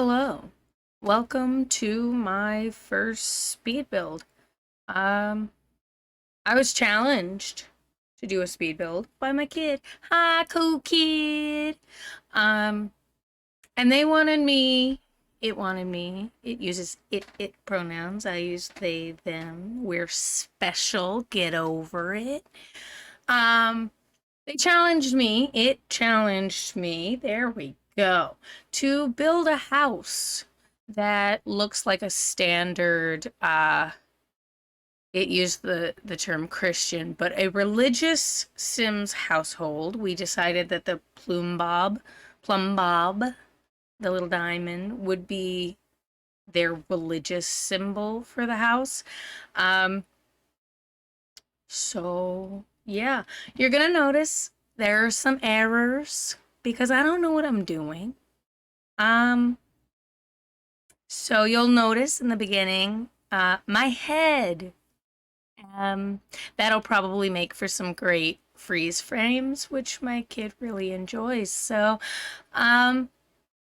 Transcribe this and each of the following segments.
Hello. Welcome to my first speed build. Um, I was challenged to do a speed build by my kid. Hi, cool kid. Um, and it uses it pronouns. I use they, them. We're special. Get over it. Um, it challenged me, there we go, to build a house that looks like a standard, it used the term Christian, but a religious Sims household. We decided that the plumb bob, the little diamond, would be their religious symbol for the house. Um, So, yeah, you're gonna notice there are some errors because I don't know what I'm doing. Um, so you'll notice in the beginning, my head. Um, that'll probably make for some great freeze frames, which my kid really enjoys. So, um,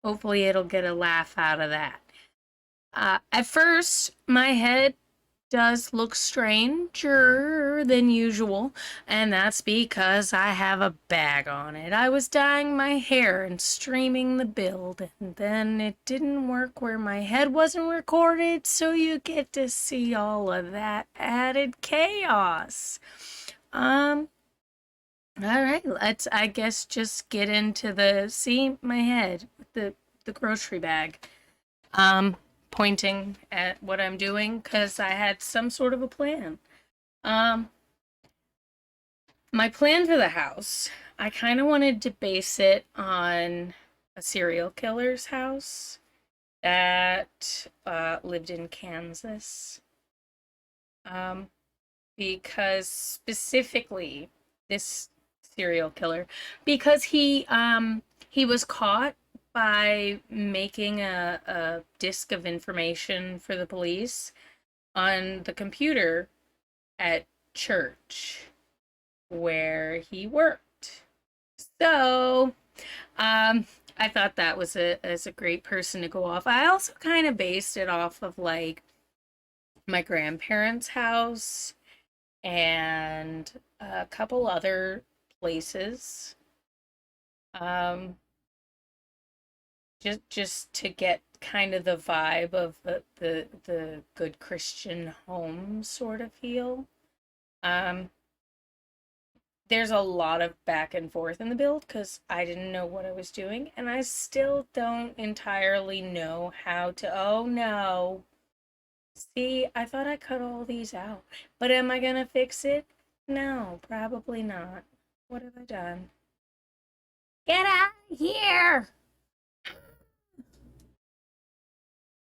hopefully it'll get a laugh out of that. At first, my head does look stranger than usual, and that's because I have a bag on it. I was dyeing my hair and streaming the build, and then it didn't work where my head wasn't recorded, so you get to see all of that added chaos. Um, all right, let's, I guess, just get into see my head with the grocery bag. Um, Pointing at what I'm doing because I had some sort of a plan. Um, my plan for the house, I kind of wanted to base it on a serial killer's house that lived in Kansas. Um, because specifically this serial killer, because he was caught by making a disk of information for the police on the computer at church where he worked. So, I thought that was a great person to go off. I also kind of based it off of like my grandparents' house and a couple other places. Um, just to get kind of the vibe of the good Christian home sort of feel. Um, there's a lot of back and forth in the build because I didn't know what I was doing, and I still don't entirely know how to. Oh no. See, I thought I cut all these out, but am I gonna fix it? No, probably not. What have I done? Get out of here!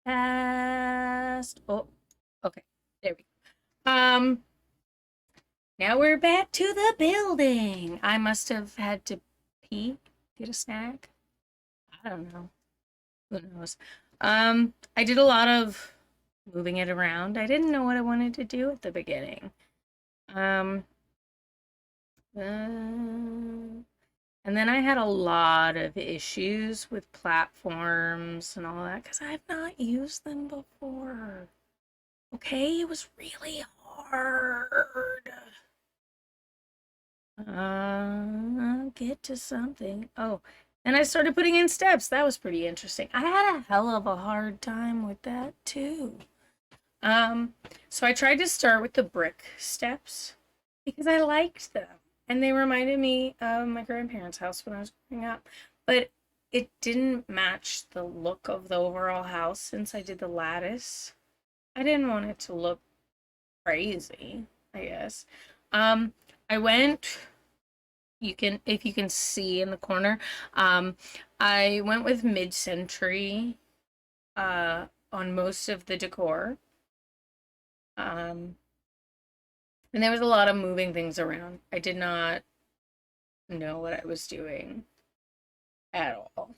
Past. Oh, okay. There we go. Now we're back to the building. I must have had to pee, get a snack. I don't know. Who knows? I did a lot of moving it around. I didn't know what I wanted to do at the beginning. Um, and then I had a lot of issues with platforms and all that because I've not used them before. Okay, it was really hard. Get to something. Oh, and I started putting in steps. That was pretty interesting. I had a hell of a hard time with that too. Um, so I tried to start with the brick steps because I liked them and they reminded me of my grandparents' house when I was growing up. But it didn't match the look of the overall house since I did the lattice. I didn't want it to look crazy, I guess. Um, I went, you can, if you can see in the corner, um, I went with mid-century on most of the decor. Um, and there was a lot of moving things around. I did not know what I was doing at all.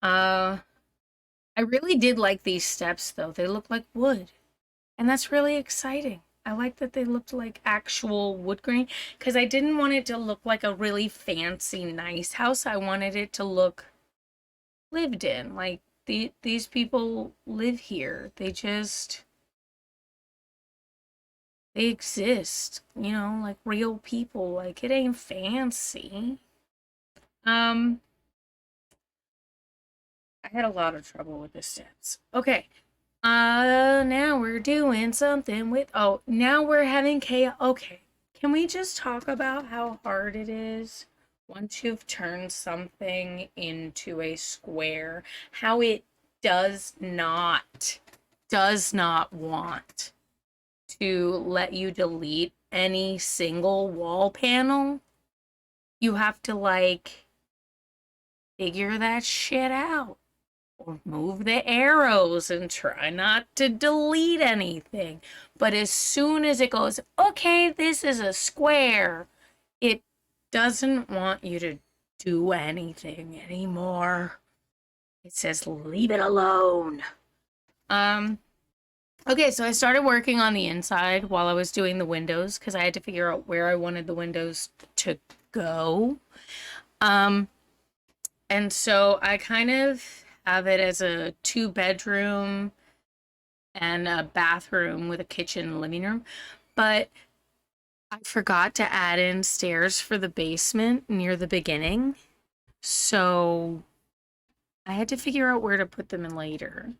Uh, I really did like these steps though. They look like wood, and that's really exciting. I like that they looked like actual wood grain because I didn't want it to look like a really fancy, nice house. I wanted it to look lived in. Like these people live here. They exist, like real people. Like it ain't fancy. Um I had a lot of trouble with the steps. Okay. Now we're doing something with, now we're having chaos. Okay. Can we just talk about how hard it is once you've turned something into a square? How it does not want to let you delete any single wall panel. You have to like figure that shit out. Or move the arrows and try not to delete anything. But as soon as it goes, okay, this is a square, it doesn't want you to do anything anymore. It says, leave it alone. Okay, so I started working on the inside while I was doing the windows because I had to figure out where I wanted the windows to go. And so I kind of have it as a 2-bedroom and a bathroom with a kitchen and living room. But I forgot to add in stairs for the basement near the beginning. So I had to figure out where to put them in later.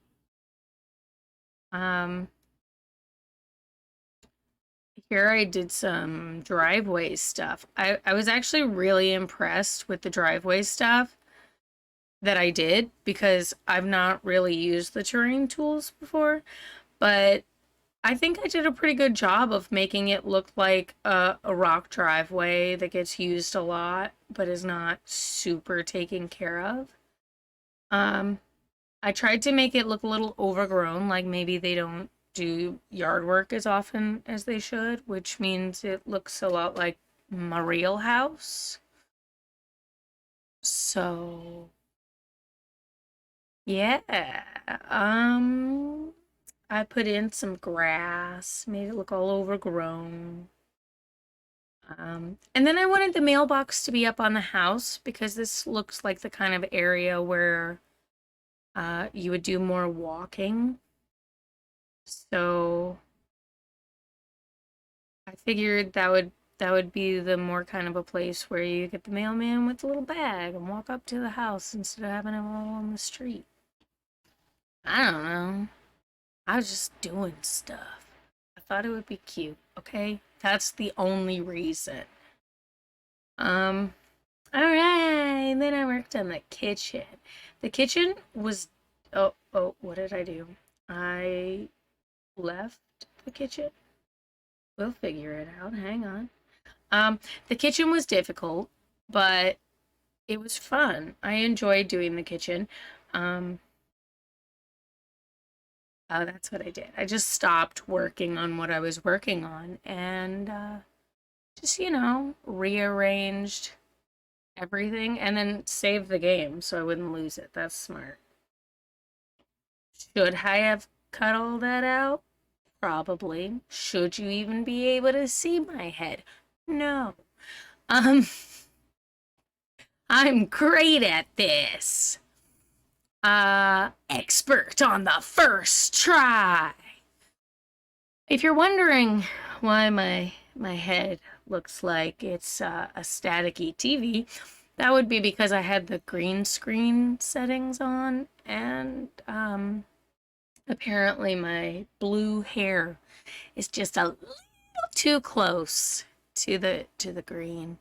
Here I did some driveway stuff. I was actually really impressed with the driveway stuff that I did because I've not really used the terrain tools before, but I think I did a pretty good job of making it look like a rock driveway that gets used a lot, but is not super taken care of. I tried to make it look a little overgrown, like maybe they don't do yard work as often as they should, which means it looks a lot like my real house. So, yeah. I put in some grass, made it look all overgrown. And then I wanted the mailbox to be up on the house because this looks like the kind of area where you would do more walking. So I figured that would be the more kind of a place where you get the mailman with the little bag and walk up to the house instead of having him all on the street. I don't know. I was just doing stuff. I thought it would be cute, okay? That's the only reason. All right, then I worked on the kitchen. The kitchen was, what did I do? I left the kitchen. We'll figure it out. Hang on. The kitchen was difficult, but it was fun. I enjoyed doing the kitchen. Um, that's what I did. I just stopped working on what I was working on and just, rearranged everything and then saved the game so I wouldn't lose it. That's smart. Should I have cut all that out? Probably. Should you even be able to see my head? No. Um, I'm great at this. Expert on the first try. If you're wondering why my head looks like it's a staticky TV, that would be because I had the green screen settings on, and apparently my blue hair is just a little too close to the green.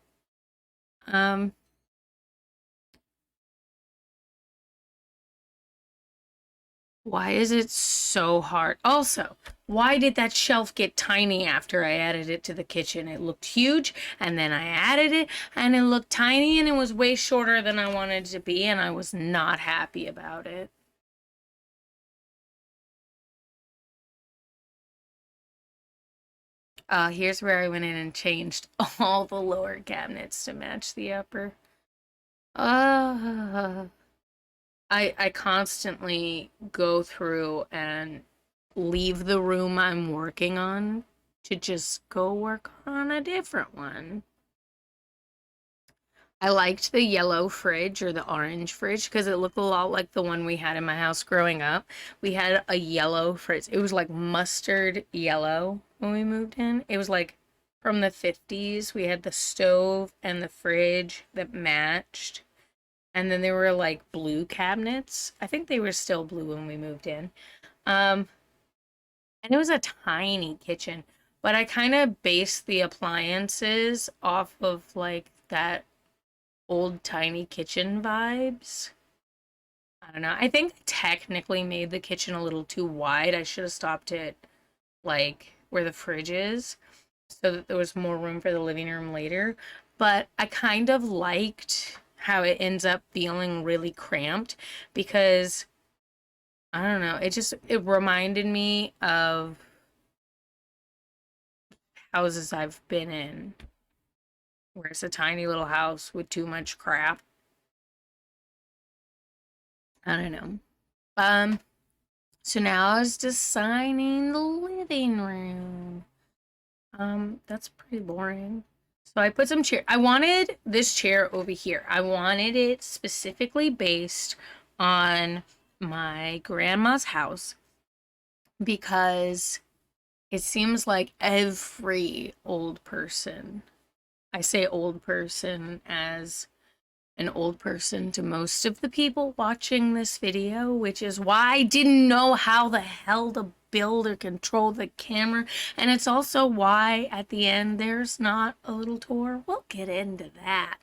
Why is it so hard? Also, why did that shelf get tiny after I added it to the kitchen? It looked huge, and then I added it, and it looked tiny, and it was way shorter than I wanted it to be, and I was not happy about it. Here's where I went in and changed all the lower cabinets to match the upper. Uh, I constantly go through and leave the room I'm working on to just go work on a different one. I liked the yellow fridge or the orange fridge because it looked a lot like the one we had in my house growing up. We had a yellow fridge. It was like mustard yellow when we moved in. It was like from the 50s. We had the stove and the fridge that matched. And then there were like blue cabinets. I think they were still blue when we moved in. Um, and it was a tiny kitchen, but I kind of based the appliances off of like that old tiny kitchen vibes. I don't know. I think I technically made the kitchen a little too wide. I should have stopped it like where the fridge is so that there was more room for the living room later. But I kind of liked how it ends up feeling really cramped because I don't know, it reminded me of houses I've been in where it's a tiny little house with too much crap. I don't know. Um So now I was designing the living room. That's pretty boring. So I put some chair. I wanted this chair over here. I wanted it specifically based on my grandma's house because it seems like every old person, I say old person as an old person to most of the people watching this video, which is why I didn't know how the hell to build or control the camera. And it's also why at the end there's not a little tour. We'll get into that.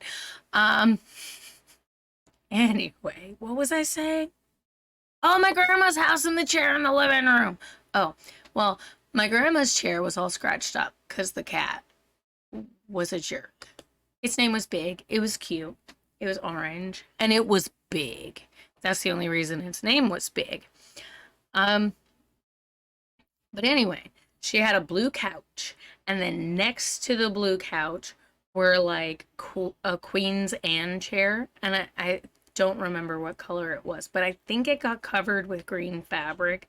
Um, anyway, what was I saying? Oh, my grandma's house and the chair in the living room. Oh, well, my grandma's chair was all scratched up because the cat was a jerk. Its name was Big. It was cute. It was orange and it was big. That's the only reason its name was Big. Um, but anyway, she had a blue couch, and then next to the blue couch were like a Queen's Anne chair, and I don't remember what color it was, but I think it got covered with green fabric,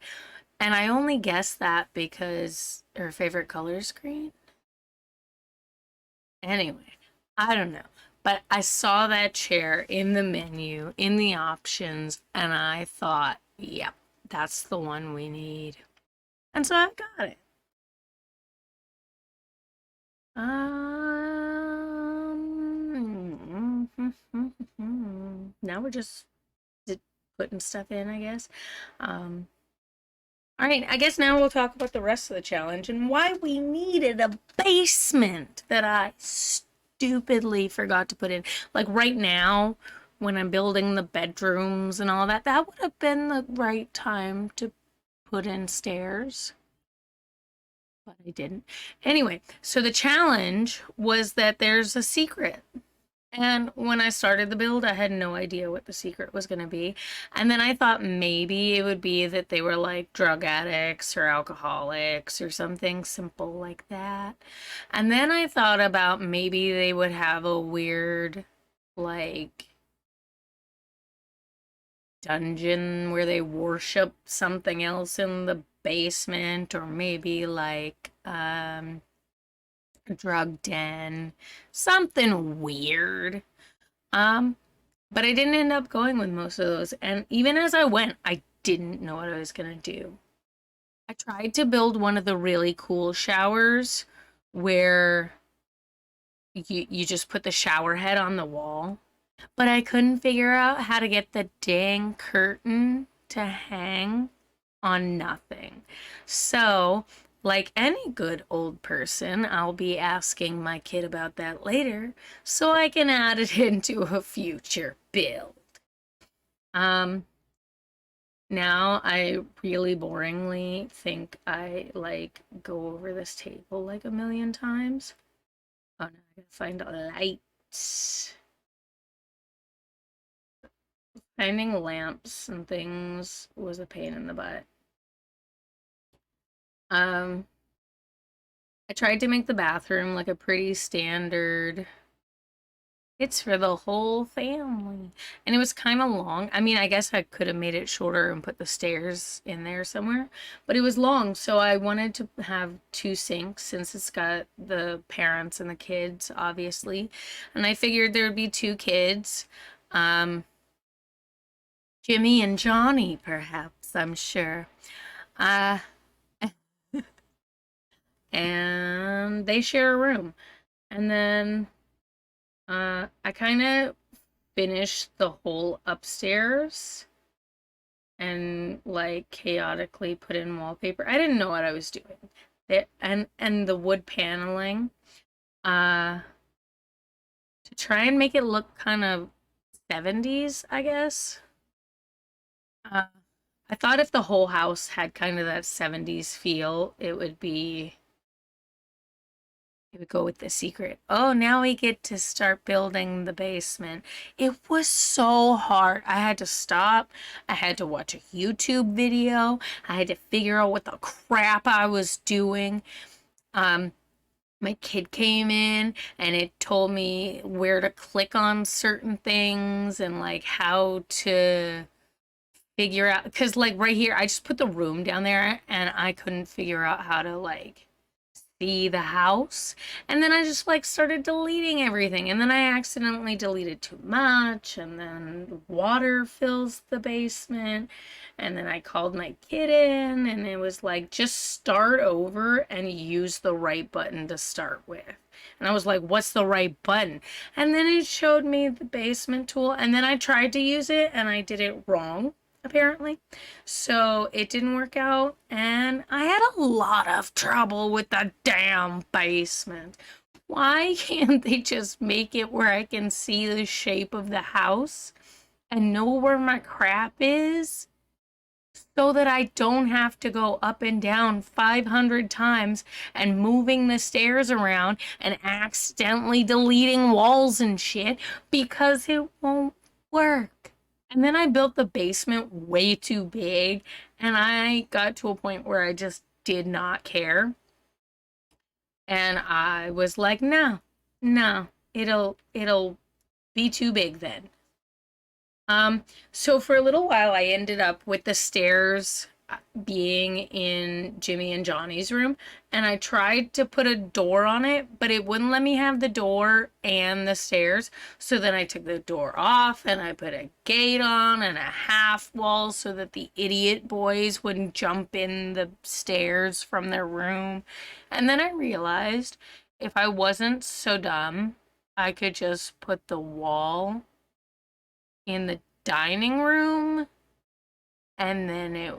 and I only guessed that because her favorite color is green. Anyway, I don't know. But I saw that chair in the menu, in the options, and I thought, yep, that's the one we need. And so I got it. Now we're just putting stuff in, I guess. Um, all right, I guess now we'll talk about the rest of the challenge and why we needed a basement that I stupidly forgot to put in. Like right now, when I'm building the bedrooms and all that, that would have been the right time to put in stairs, but I didn't. Anyway, so the challenge was that there's a secret. And when I started the build, I had no idea what the secret was going to be. And then I thought maybe it would be that they were like drug addicts or alcoholics or something simple like that. And then I thought about maybe they would have a weird, like, dungeon where they worship something else in the basement, or maybe like, a drug den, something weird. Um, but I didn't end up going with most of those. And even as I went, I didn't know what I was going to do. I tried to build one of the really cool showers where you just put the shower head on the wall, but I couldn't figure out how to get the dang curtain to hang on nothing. So, like any good old person, I'll be asking my kid about that later so I can add it into a future build. Um, Now I really boringly think I like go over this table like a million times. Oh no, I gotta find a light. Finding lamps and things was a pain in the butt. Um, I tried to make the bathroom like a pretty standard It's for the whole family. And it was kind of long. I mean, I guess I could have made it shorter and put the stairs in there somewhere, but it was long. So I wanted to have two sinks since it's got the parents and the kids, obviously. And I figured there would be two kids, um, Jimmy and Johnny, perhaps, I'm sure. Uh, and they share a room. And then I kind of finished the whole upstairs and like chaotically put in wallpaper. I didn't know what I was doing. And the wood paneling uh to try and make it look kind of 70s, I guess. Uh I thought if the whole house had kind of that 70s feel, it would go with the secret. Oh, now we get to start building the basement. It was so hard. I had to stop. I had to watch a YouTube video. I had to figure out what the crap I was doing. Um, my kid came in and it told me where to click on certain things and like how to figure out, because like right here, I just put the room down there and I couldn't figure out how to like see the house. And then I just like started deleting everything. And then I accidentally deleted too much. And then water fills the basement. And then I called my kid in and it was like, just start over and use the right button to start with. And I was like, what's the right button? And then it showed me the basement tool. And then I tried to use it and I did it wrong, apparently. So it didn't work out, and I had a lot of trouble with the damn basement. Why can't they just make it where I can see the shape of the house and know where my crap is so that I don't have to go up and down 500 times and moving the stairs around and accidentally deleting walls and shit because it won't work? And then I built the basement way too big, and I got to a point where I just did not care. And I was like, no, no, it'll be too big then. So for a little while, I ended up with the stairs being in Jimmy and Johnny's room, and I tried to put a door on it, but it wouldn't let me have the door and the stairs. So then I took the door off and I put a gate on and a half wall so that the idiot boys wouldn't jump in the stairs from their room. And then I realized if I wasn't so dumb, I could just put the wall in the dining room and then it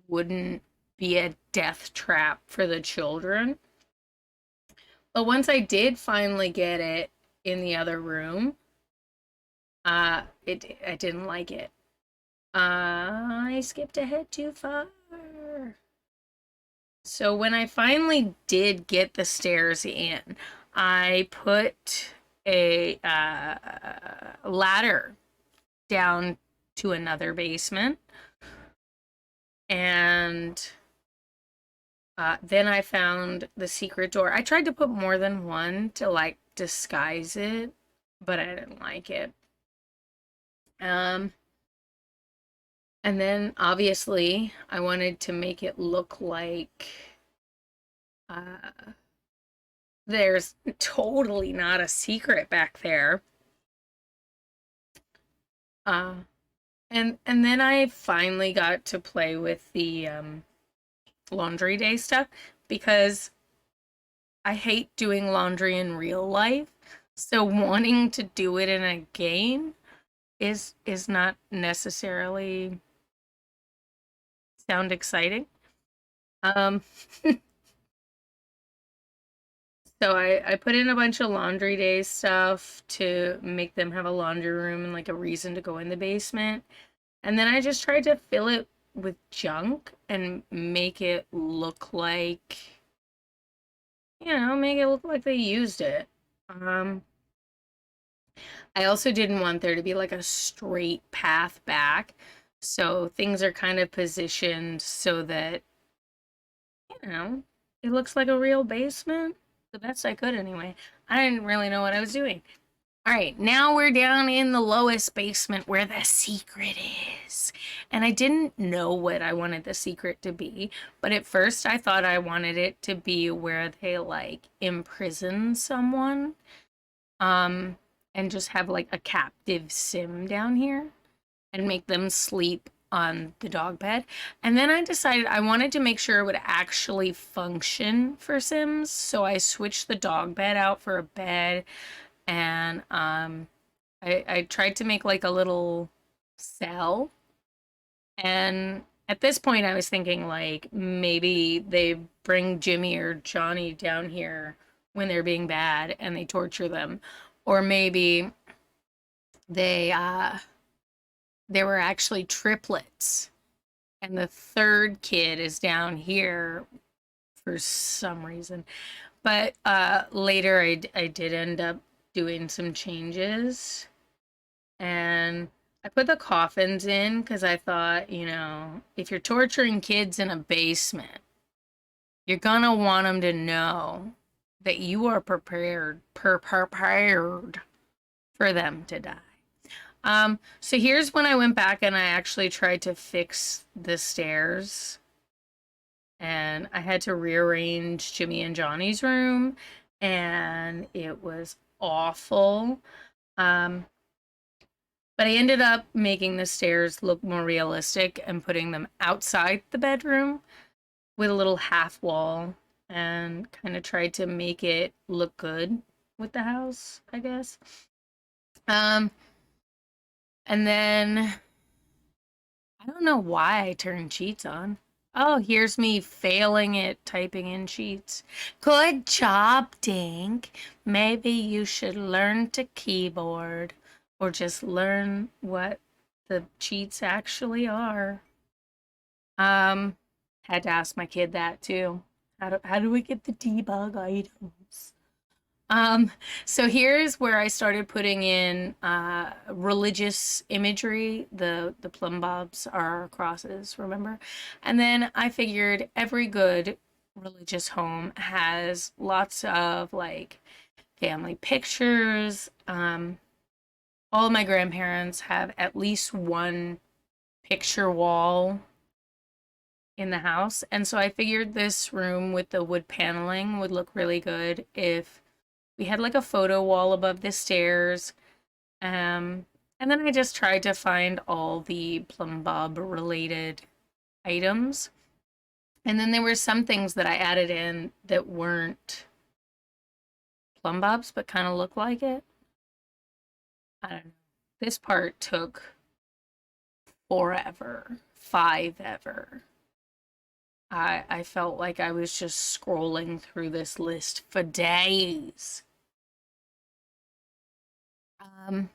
wouldn't be a death trap for the children. But once I did finally get it in the other room, I didn't like it. I skipped ahead too far. So when I finally did get the stairs in, I put a ladder down to another basement. And then I found the secret door. I tried to put more than one to like disguise it, but I didn't like it. Um, and then obviously I wanted to make it look like uh, there's totally not a secret back there. Uh, and then I finally got to play with the laundry day stuff because I hate doing laundry in real life. So wanting to do it in a game is not necessarily sound exciting. Um so I put in a bunch of laundry day stuff to make them have a laundry room and like a reason to go in the basement. And then I just tried to fill it with junk and make it look like, make it look like they used it. Um I also didn't want there to be like a straight path back. So things are kind of positioned so that, you know, it looks like a real basement. The best I could anyway. I didn't really know what I was doing. All right, now we're down in the lowest basement where the secret is. And I didn't know what I wanted the secret to be, but at first I thought I wanted it to be where they like imprison someone, um, and just have like a captive sim down here and make them sleep on the dog bed. And then I decided I wanted to make sure it would actually function for Sims, so I switched the dog bed out for a bed, and I tried to make like a little cell. And at this point I was thinking like maybe they bring Jimmy or Johnny down here when they're being bad and they torture them, or maybe they there were actually triplets and the third kid is down here for some reason. But later I did end up doing some changes, and I put the coffins in because I thought, you know, if you're torturing kids in a basement, you're gonna want them to know that you are prepared for them to die. So here's when I went back and I actually tried to fix the stairs, and I had to rearrange Jimmy and Johnny's room, and it was awful. Um, but I ended up making the stairs look more realistic and putting them outside the bedroom with a little half wall, and kind of tried to make it look good with the house, I guess. Um, and then I don't know why I turned cheats on. Oh, here's me failing at typing in cheats. Good job, Dink. Maybe you should learn to keyboard or just learn what the cheats actually are. Um, had to ask my kid that too. How do we get the debug items? Um, so here's where I started putting in religious imagery. The plumb bobs are crosses, remember? And then I figured every good religious home has lots of like family pictures. All of my grandparents have at least one picture wall in the house. And so I figured this room with the wood paneling would look really good if we had like a photo wall above the stairs. And then I just tried to find all the plumb bob related items. And then there were some things that I added in that weren't plumb bobs, but kind of look like it. I don't know. This part took forever, five ever. I felt like I was just scrolling through this list for days. Um,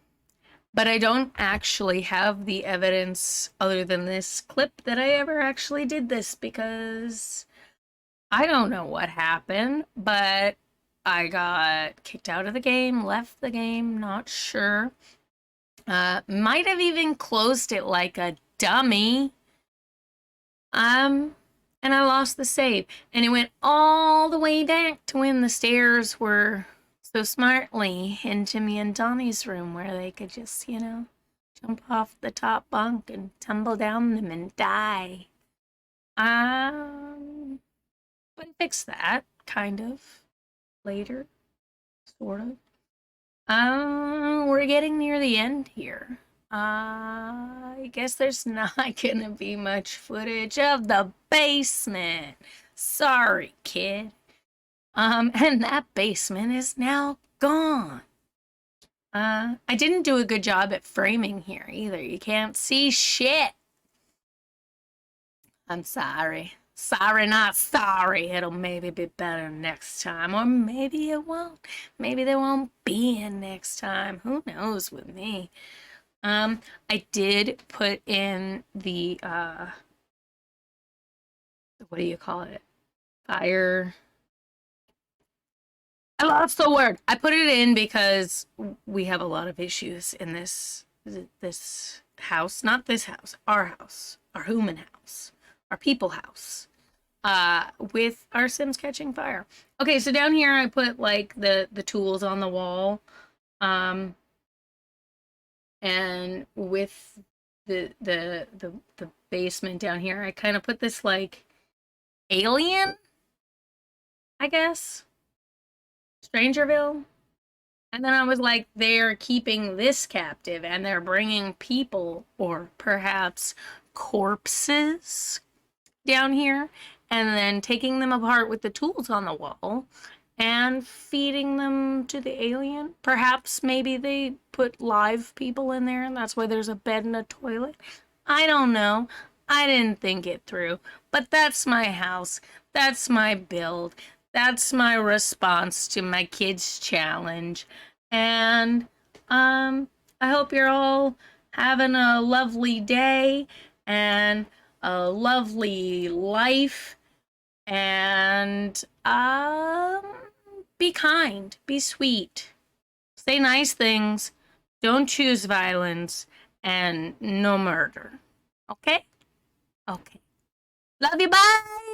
but I don't actually have the evidence other than this clip that I ever actually did this, because I don't know what happened, but I got kicked out of the game, left the game, not sure. Might have even closed it like a dummy. And I lost the save. And it went all the way back to when the stairs were so smartly in Jimmy and Donnie's room where they could just, you know, jump off the top bunk and tumble down them and die. Um, but I fixed that, kind of, later, sort of. We're getting near the end here. I guess there's not gonna be much footage of the basement. Sorry, kid. And that basement is now gone. I didn't do a good job at framing here either. You can't see shit. I'm sorry. Sorry, not sorry. It'll maybe be better next time, or maybe it won't. Maybe there won't be a next time. Who knows with me? I did put in the what do you call it? Fire. I lost the word. I put it in because we have a lot of issues in this house, not this house, our human house, our people house, with our Sims catching fire. Okay, so down here I put like the tools on the wall. Um, and with the basement down here, I kind of put this like alien, I guess, Strangerville. And then I was like, they're keeping this captive and they're bringing people or perhaps corpses down here and then taking them apart with the tools on the wall and feeding them to the alien. Perhaps maybe they put live people in there and that's why there's a bed and a toilet. I don't know. I didn't think it through. But that's my house. That's my build. That's my response to my kids' challenge. And I hope you're all having a lovely day and a lovely life and be kind, be sweet, say nice things, don't choose violence, and no murder. Okay? Okay. Love you. Bye.